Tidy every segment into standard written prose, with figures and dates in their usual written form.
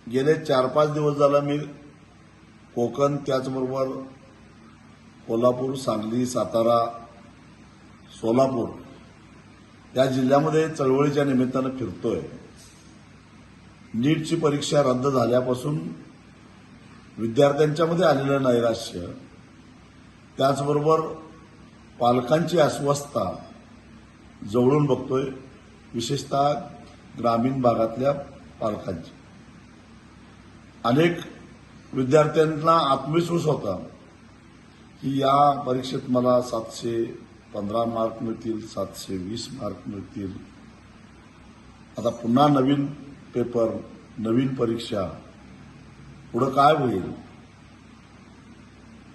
गेले 4-5 दिवस झाला मी कोकण त्याचबरोबर कोल्हापूर, सांगली, सातारा, सोलापूर या जिल्ह्यामध्ये चळवळीच्या निमित्तानं फिरतोय. नीटची परीक्षा रद्द झाल्यापासून विद्यार्थ्यांच्यामध्ये आलेलं नैराश्य, त्याचबरोबर पालकांची अस्वस्थता जवळून बघतोय, विशेषतः ग्रामीण भागातल्या पालकांची. अनेक विद्यार्थ्यांना आत्मविश्वास होता की या परीक्षेत मला 715 मार्क मिळतील, 720 मार्क मिळतील. आता पुन्हा नवीन पेपर, नवीन परीक्षा, पुढं काय होईल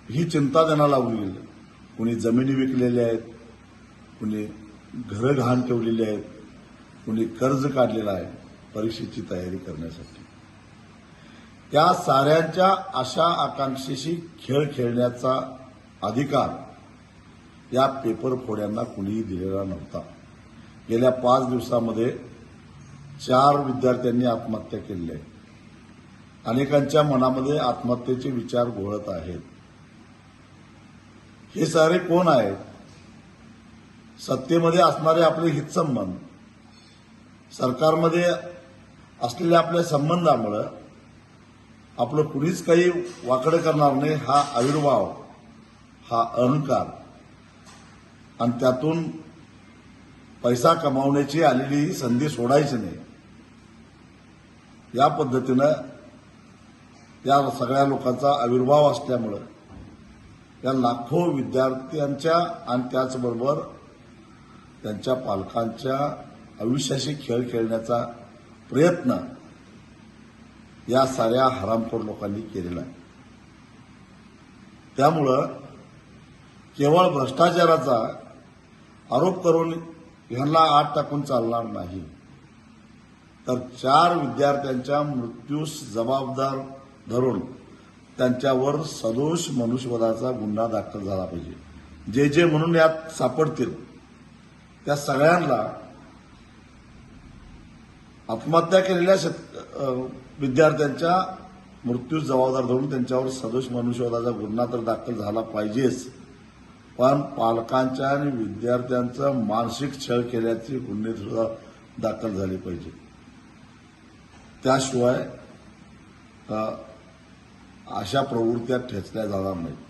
ही चिंता त्यांना लागून गेली. कुणी जमिनी विकलेल्या आहेत, कुणी घरं घाण ठेवलेली आहेत, कुणी कर्ज काढलेलं आहे परीक्षेची तयारी करण्यासाठी. त्या साऱ्यांच्या आशा आकांक्षेशी खेळ खेळण्याचा अधिकार या पेपर फोड्यांना कुणीही दिलेला नव्हता. गेल्या 5 दिवसामध्ये 4 विद्यार्थ्यांनी आत्महत्या केली आहे. अनेकांच्या मनामध्ये आत्महत्येचे विचार घोळत आहेत. हे सारे कोण आहेत? सत्तेमध्ये असणारे आपले हितसंबंध, सरकारमध्ये असलेल्या आपल्या संबंधामुळे आपलं कुणीच काही वाकडं करणार नाही हा आविर्भाव, हा अहंकार आणि त्यातून पैसा कमावण्याची आलेली संधी सोडायची नाही, या पद्धतीनं या सगळ्या लोकांचा आविर्भाव असल्यामुळे या लाखो विद्यार्थ्यांच्या आणि त्याचबरोबर त्यांच्या पालकांच्या आयुष्याशी खेळ खेळण्याचा प्रयत्न या साऱ्या हरामखोर लोकांनी केलेला आहे. त्यामुळं केवळ भ्रष्टाचाराचा आरोप करून ह्यांना आत टाकून चालणार नाही, तर 4 विद्यार्थ्यांच्या मृत्यूस जबाबदार धरून त्यांच्यावर सदोष मनुष्यवधाचा गुन्हा दाखल झाला पाहिजे. जे जे म्हणून यात सापडतील त्या सगळ्यांना आत्महत्या केलेल्या विद्यार्थ्यांच्या मृत्यूस जबाबदार धरून त्यांच्यावर सदोष मनुष्यवधाचा गुन्हा तर दाखल झाला पाहिजेच, पण पालकांच्या आणि विद्यार्थ्यांचा मानसिक छळ केल्याचे गुन्हे सुद्धा दाखल झाले पाहिजे. त्याशिवाय अशा प्रवृत्त्या ठेचल्या जाणार नाहीत.